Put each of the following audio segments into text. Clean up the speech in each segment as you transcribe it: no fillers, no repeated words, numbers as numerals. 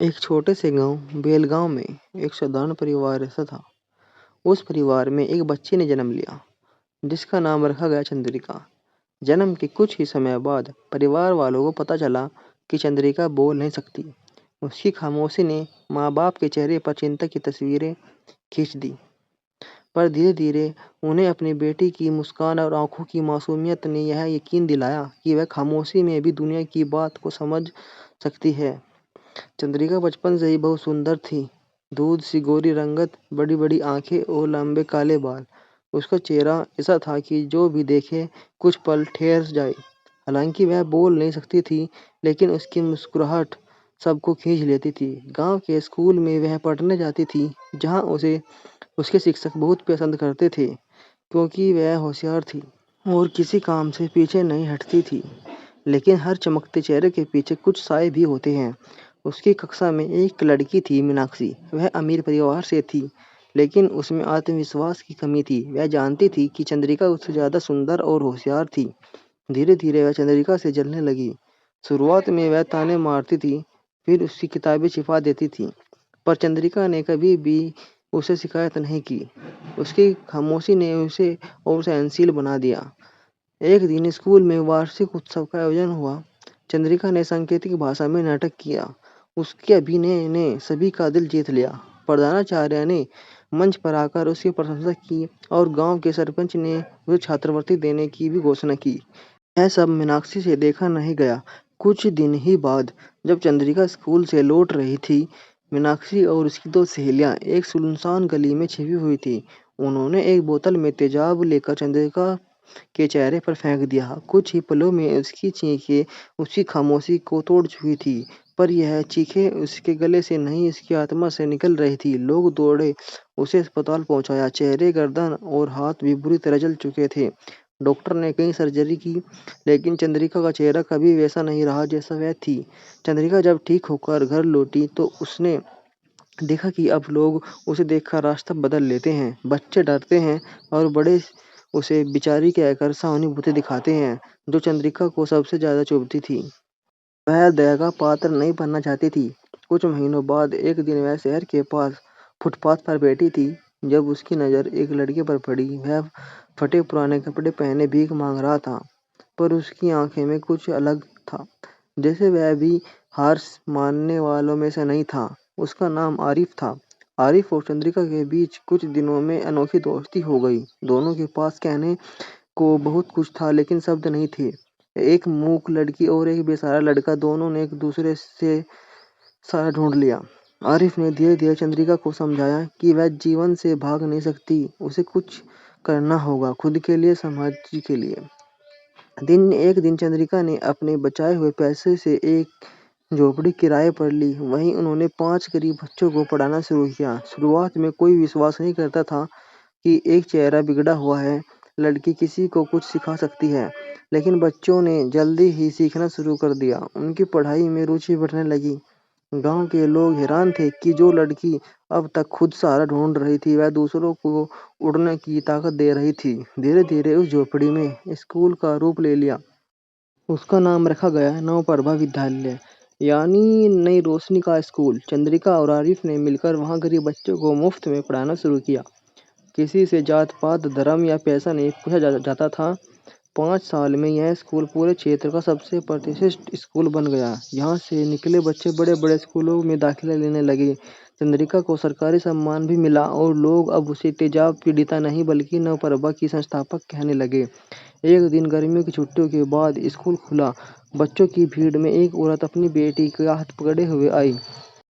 एक छोटे से गांव बेलगांव में एक साधारण परिवार रहता था। उस परिवार में एक बच्चे ने जन्म लिया जिसका नाम रखा गया चंद्रिका। जन्म के कुछ ही समय बाद परिवार वालों को पता चला कि चंद्रिका बोल नहीं सकती। उसकी खामोशी ने माँ बाप के चेहरे पर चिंता की तस्वीरें खींच दी। पर धीरे धीरे उन्हें अपनी बेटी की मुस्कान और आंखों की मासूमियत ने यह यकीन दिलाया कि वह खामोशी में भी दुनिया की बात को समझ सकती है। चंद्रिका बचपन से ही बहुत सुंदर थी। दूध सी गोरी रंगत, बड़ी बड़ी आंखें और लंबे काले बाल। उसका चेहरा ऐसा था कि जो भी देखे कुछ पल ठहर जाए। हालांकि वह बोल नहीं सकती थी, लेकिन उसकी मुस्कुराहट सबको खींच लेती थी। गांव के स्कूल में वह पढ़ने जाती थी, जहां उसे उसके शिक्षक बहुत पसंद करते थे, क्योंकि वह होशियार थी और किसी काम से पीछे नहीं हटती थी। लेकिन हर चमकते चेहरे के पीछे कुछ साए भी होते हैं। उसकी कक्षा में एक लड़की थी, मीनाक्षी। वह अमीर परिवार से थी, लेकिन उसमें आत्मविश्वास की कमी थी। वह जानती थी कि चंद्रिका उससे ज्यादा सुंदर और होशियार थी। धीरे धीरे वह चंद्रिका से जलने लगी। शुरुआत में वह ताने मारती थी, फिर उसकी किताबें छिपा देती थी। पर चंद्रिका ने कभी भी उसे शिकायत नहीं की। उसकी खामोशी ने उसे और सहनशील बना दिया। एक दिन स्कूल में वार्षिक उत्सव का आयोजन हुआ। चंद्रिका ने सांकेतिक भाषा में नाटक किया। उसके अभिनय ने सभी का दिल जीत लिया। प्रधानाचार्य ने मंच पर आकर उसकी प्रशंसा की और गांव के सरपंच ने उसे छात्रवृत्ति देने की भी घोषणा की। यह सब मीनाक्षी से देखा नहीं गया। कुछ दिन ही बाद जब चंद्रिका स्कूल से लौट रही थी, मीनाक्षी और उसकी दो सहेलियां एक सुनसान गली में छिपी हुई थी। उन्होंने एक बोतल में तेजाब लेकर चंद्रिका के चेहरे पर फेंक दिया। कुछ ही पलों में उसकी चीखें उसकी खामोशी को तोड़ चुकी थी। पर यह चीखें उसके गले से नहीं, उसकी आत्मा से निकल रही थी। लोग दौड़े, उसे अस्पताल पहुंचाया। चेहरे, गर्दन और हाथ भी बुरी तरह जल चुके थे। डॉक्टर ने कई सर्जरी की, लेकिन चंद्रिका का चेहरा कभी वैसा नहीं रहा जैसा वह थी। चंद्रिका जब ठीक होकर घर लौटी तो उसने देखा कि अब लोग उसे देखकर रास्ता बदल लेते हैं। बच्चे डरते हैं और बड़े उसे बेचारी कहकर सहानुभूति दिखाते हैं, जो चंद्रिका को सबसे ज्यादा चुभती थी। वह दया का पात्र नहीं बनना चाहती थी। कुछ महीनों बाद एक दिन वह शहर के पास फुटपाथ पर बैठी थी, जब उसकी नज़र एक लड़के पर पड़ी। वह फटे पुराने कपड़े पहने भीख मांग रहा था, पर उसकी आंखें में कुछ अलग था, जैसे वह भी हार मानने वालों में से नहीं था। उसका नाम आरिफ था। आरिफ और चंद्रिका के बीच कुछ दिनों में अनोखी दोस्ती हो गई। दोनों के पास कहने को बहुत कुछ था, लेकिन शब्द नहीं थे। एक मूक लड़की और एक बेसहारा लड़का, दोनों ने एक दूसरे से सहारा ढूंढ लिया। आरिफ ने धीरे धीरे चंद्रिका को समझाया कि वह जीवन से भाग नहीं सकती, उसे कुछ करना होगा, खुद के लिए, समाज के लिए। एक दिन चंद्रिका ने अपने बचाए हुए पैसे से एक झोपड़ी किराए पर ली। वहीं उन्होंने 5 गरीब बच्चों को पढ़ाना शुरू किया। शुरुआत में कोई विश्वास नहीं करता था कि एक चेहरा बिगड़ा हुआ है, लड़की किसी को कुछ सिखा सकती है। लेकिन बच्चों ने जल्दी ही सीखना शुरू कर दिया। उनकी पढ़ाई में रुचि बढ़ने लगी। गांव के लोग हैरान थे कि जो लड़की अब तक खुद सहारा ढूंढ रही थी, वह दूसरों को उड़ने की ताकत दे रही थी। धीरे धीरे उस झोपड़ी में स्कूल का रूप ले लिया। उसका नाम रखा गया नवप्रभा विद्यालय, यानी नई रोशनी का स्कूल। चंद्रिका और आरिफ ने मिलकर वहां गरीब बच्चों को मुफ्त में पढ़ाना शुरू किया। किसी से जात पात, धर्म या पैसा नहीं पूछा जाता था। 5 साल में यह स्कूल पूरे क्षेत्र का सबसे प्रतिष्ठित स्कूल बन गया। यहाँ से निकले बच्चे बड़े बड़े स्कूलों में दाखिला लेने लगे। चंद्रिका को सरकारी सम्मान भी मिला और लोग अब उसे तेजाब पीड़िता नहीं, बल्कि नवप्रभा की संस्थापक कहने लगे। एक दिन गर्मियों की छुट्टियों के बाद स्कूल खुला। बच्चों की भीड़ में एक औरत अपनी बेटी का हाथ पकड़े हुए आई।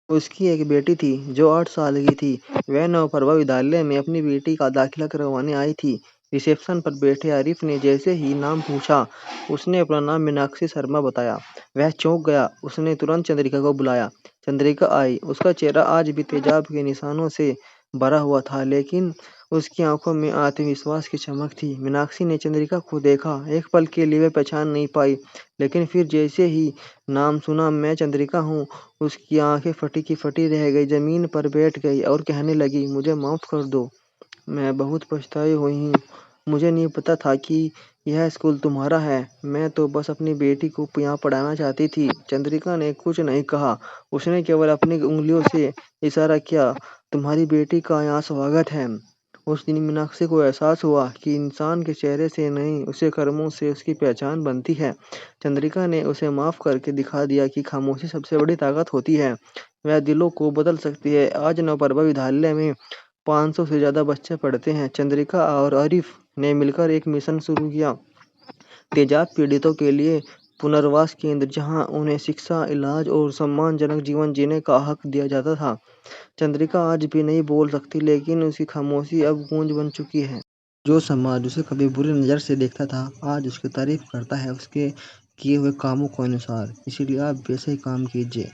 उसकी एक बेटी थी जो 8 साल की थी। वह नवप्रभा विद्यालय में अपनी बेटी का दाखिला करवाने आई थी। रिसेप्शन पर बैठे आरिफ ने जैसे ही नाम पूछा, उसने अपना नाम मीनाक्षी शर्मा बताया। वह चौंक गया। उसने तुरंत चंद्रिका को बुलाया। चंद्रिका आई। उसका चेहरा आज भी तेजाब के निशानों से भरा हुआ था, लेकिन उसकी आंखों में आत्मविश्वास की चमक थी। मीनाक्षी ने चंद्रिका को देखा। एक पल के लिए वह पहचान नहीं पाई, लेकिन फिर जैसे ही नाम सुना, मैं चंद्रिका हूँ, उसकी आंखें फटी की फटी रह गई, जमीन पर बैठ गई और कहने लगी, मुझे माफ कर दो, मैं बहुत पछताई हुई हूँ। मुझे नहीं पता था कि यह स्कूल तुम्हारा है। मैं तो बस अपनी बेटी को यहाँ पढ़ाना चाहती थी। चंद्रिका ने कुछ नहीं कहा। उसने केवल अपनी उंगलियों से इशारा किया। तुम्हारी बेटी का यहाँ स्वागत है। उस दिन मीनाक्षी को एहसास हुआ कि इंसान के चेहरे से नहीं, उसके कर्मों से उसकी पहचान बनती है। चंद्रिका ने उसे माफ करके दिखा दिया कि खामोशी सबसे बड़ी ताकत होती है। वह दिलों को बदल सकती है। आज नवप्रभा विद्यालय में 500 से ज्यादा बच्चे पढ़ते हैं। चंद्रिका और आरिफ ने मिलकर एक मिशन शुरू किया, तेजाब पीड़ितों के लिए पुनर्वास केंद्र, जहां उन्हें शिक्षा, इलाज और सम्मानजनक जीवन जीने का हक दिया जाता था। चंद्रिका आज भी नहीं बोल सकती, लेकिन उसकी खामोशी अब गूंज बन चुकी है। जो समाज उसे कभी बुरी नज़र से देखता था, आज उसकी तारीफ करता है उसके किए हुए कामों को अनुसार। इसीलिए आप भी ऐसे ही काम कीजिए।